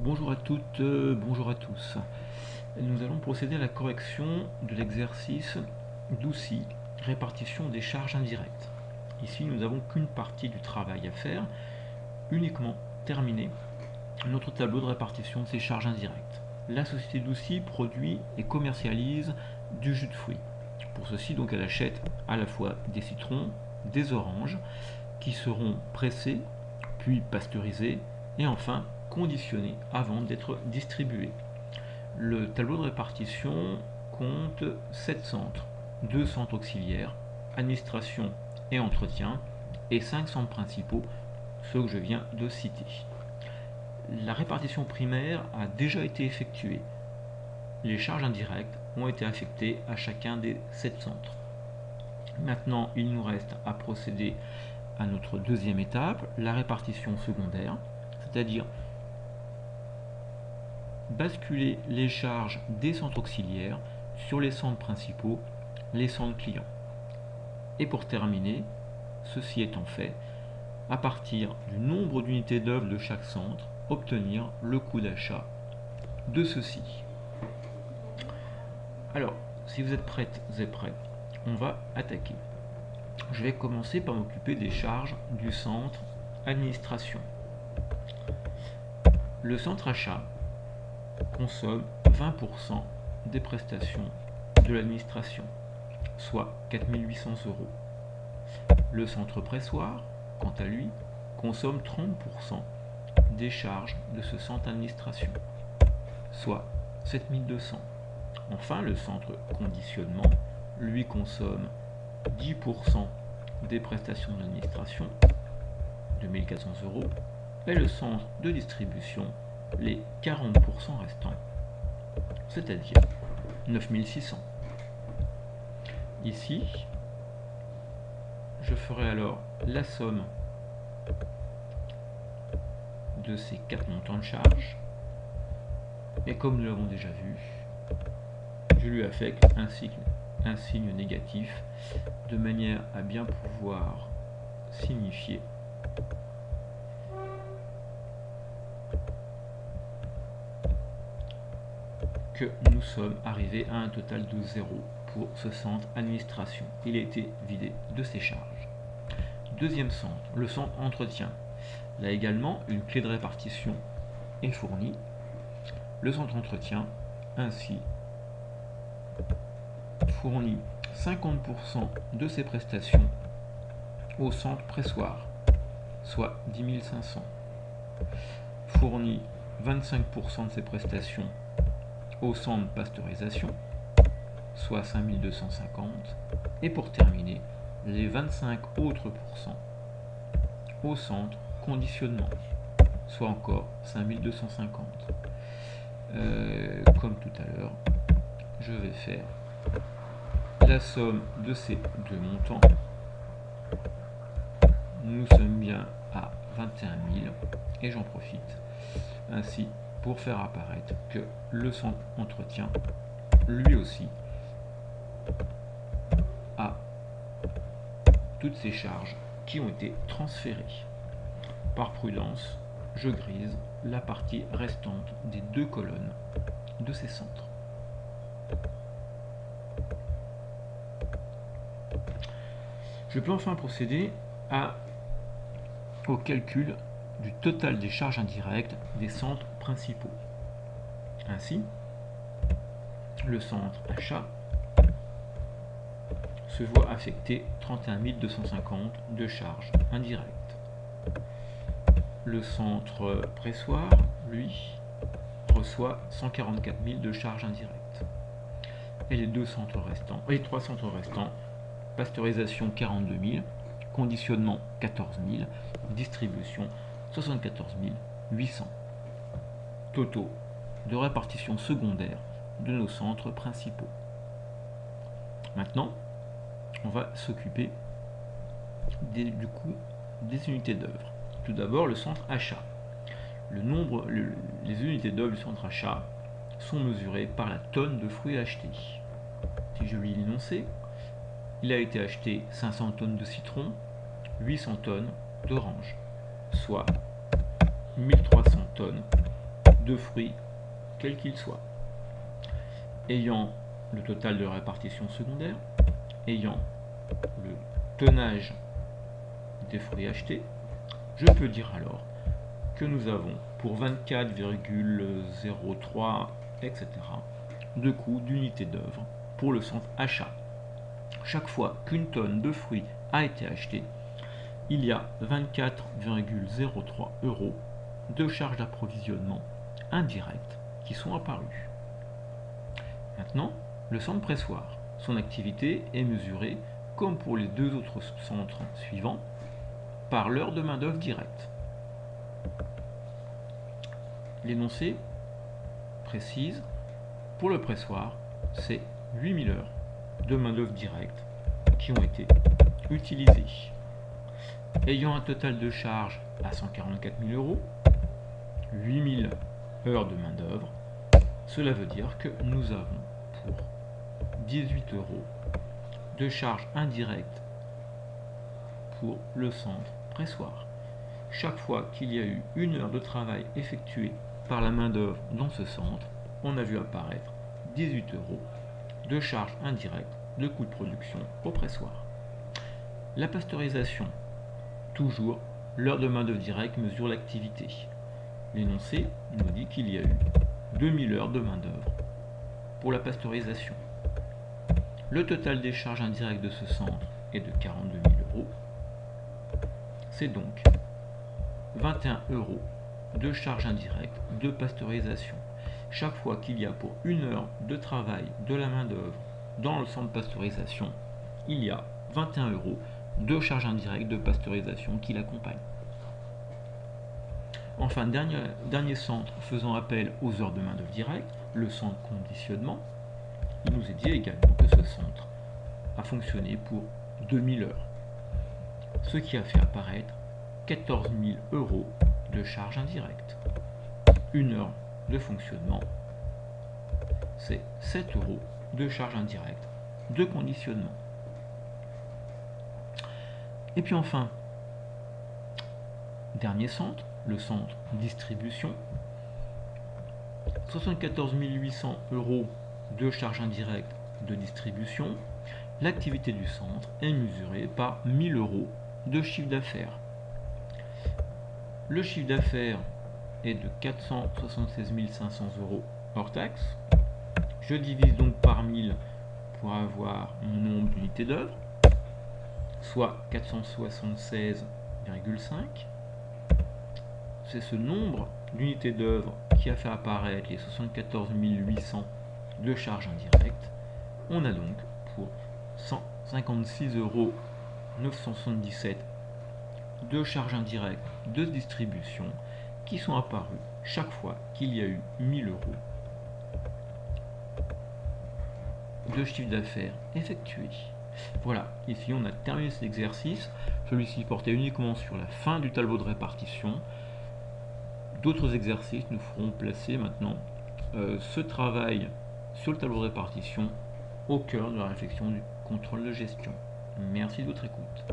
Bonjour à toutes, bonjour à tous. Nous allons procéder à la correction de l'exercice d'OUCI, répartition des charges indirectes. Ici, nous n'avons qu'une partie du travail à faire, uniquement terminer notre tableau de répartition de ces charges indirectes. La société d'OUCI produit et commercialise du jus de fruits. Pour ceci, donc, elle achète à la fois des citrons, des oranges, qui seront pressés, puis pasteurisés, et enfin conditionnés avant d'être distribués. Le tableau de répartition compte 7 centres, 2 centres auxiliaires, administration et entretien, et 5 centres principaux, ceux que je viens de citer. La répartition primaire a déjà été effectuée. Les charges indirectes ont été affectées à chacun des 7 centres. Maintenant, il nous reste à procéder à notre deuxième étape, la répartition secondaire, c'est-à-dire basculer les charges des centres auxiliaires sur les centres principaux, les centres clients. Et pour terminer, ceci étant fait, à partir du nombre d'unités d'œuvre de chaque centre, obtenir le coût d'achat de ceux-ci. Alors, si vous êtes prêtes et prêts, on va attaquer. Je vais commencer par m'occuper des charges du centre administration. Le centre achat consomme 20% des prestations de l'administration, soit 4 800 €. Le centre pressoir, quant à lui, consomme 30% des charges de ce centre administration, soit 7 200 €. Enfin, le centre conditionnement, lui, consomme 10% des prestations de l'administration, 2 400 €, et le centre de distribution, les 40% restants, c'est-à-dire 9 600 €. Ici, je ferai alors la somme de ces 4 montants de charges, et comme nous l'avons déjà vu, je lui affecte un signe négatif de manière à bien pouvoir signifier que nous sommes arrivés à un total de 0 pour ce centre administration. Il a été vidé de ses charges. Deuxième centre, le centre entretien. Là également, une clé de répartition est fournie. Le centre entretien ainsi fournit 50% de ses prestations au centre pressoir, soit 10 500 €. Fournit 25% de ses prestations au centre pasteurisation, soit 5 250 €. Et pour terminer, les 25 autres pourcents au centre conditionnement, soit encore 5 250 €. Comme tout à l'heure, je vais faire la somme de ces deux montants. Nous sommes bien à 21 000 € et j'en profite ainsi pour faire apparaître que le centre entretien, lui aussi, a toutes ces charges qui ont été transférées. Par prudence, je grise la partie restante des deux colonnes de ces centres. Je peux enfin procéder au calcul du total des charges indirectes des centres principaux. Ainsi, le centre achat se voit affecter 31 250 € de charges indirectes. Le centre pressoir, lui, reçoit 144 000 € de charges indirectes. Et les trois centres restants, pasteurisation 42 000 €, conditionnement 14 000 €, distribution 74 800 €. Totaux de répartition secondaire de nos centres principaux. Maintenant, on va s'occuper du coût des unités d'œuvre. Tout d'abord, le centre achat. Les unités d'œuvre du centre achat sont mesurées par la tonne de fruits achetés. Si je lis l'énoncé, il a été acheté 500 tonnes de citron, 800 tonnes d'oranges, soit 1300 tonnes de fruits, quel qu'il soit. Ayant le total de la répartition secondaire, ayant le tonnage des fruits achetés, je peux dire alors que nous avons pour 24,03 etc. de coût d'unité d'œuvre pour le centre achat. Chaque fois qu'une tonne de fruits a été achetée, il y a 24,03 € de charges d'approvisionnement indirectes qui sont apparues. Maintenant, le centre pressoir. Son activité est mesurée, comme pour les deux autres centres suivants, par l'heure de main-d'œuvre directe. L'énoncé précise, pour le pressoir, c'est 8000 heures de main-d'œuvre directe qui ont été utilisées. Ayant un total de charge à 144 000 €, 8000 heures de main-d'œuvre, cela veut dire que nous avons pour 18 € de charge indirecte pour le centre pressoir. Chaque fois qu'il y a eu une heure de travail effectuée par la main-d'œuvre dans ce centre, on a vu apparaître 18 € de charge indirecte de coût de production au pressoir. La pasteurisation, toujours, l'heure de main-d'œuvre directe mesure l'activité. L'énoncé nous dit qu'il y a eu 2000 heures de main-d'œuvre pour la pasteurisation. Le total des charges indirectes de ce centre est de 42 000 €. C'est donc 21 € de charges indirectes de pasteurisation. Chaque fois qu'il y a pour une heure de travail de la main-d'œuvre dans le centre de pasteurisation, il y a 21 € de charges indirectes de pasteurisation qui l'accompagnent. Enfin, dernier centre faisant appel aux heures de main-d'œuvre directe, le centre conditionnement. Il nous est dit également que ce centre a fonctionné pour 2000 heures, ce qui a fait apparaître 14 000 € de charges indirectes. Une heure de fonctionnement, c'est 7 € de charges indirectes de conditionnement. Et puis enfin, dernier centre, le centre distribution. 74 800 € de charges indirectes de distribution. L'activité du centre est mesurée par 1000 € de chiffre d'affaires. Le chiffre d'affaires est de 476 500 € hors taxe. Je divise donc par 1000 pour avoir mon nombre d'unités d'œuvre, soit 476,5. C'est ce nombre d'unités d'œuvre qui a fait apparaître les 74 800 de charges indirectes. On a donc pour 156,977 € de charges indirectes de distribution qui sont apparues chaque fois qu'il y a eu 1000 € de chiffre d'affaires effectué. Voilà, ici on a terminé cet exercice. Celui-ci portait uniquement sur la fin du tableau de répartition. D'autres exercices nous feront placer maintenant ce travail sur le tableau de répartition au cœur de la réflexion du contrôle de gestion. Merci de votre écoute.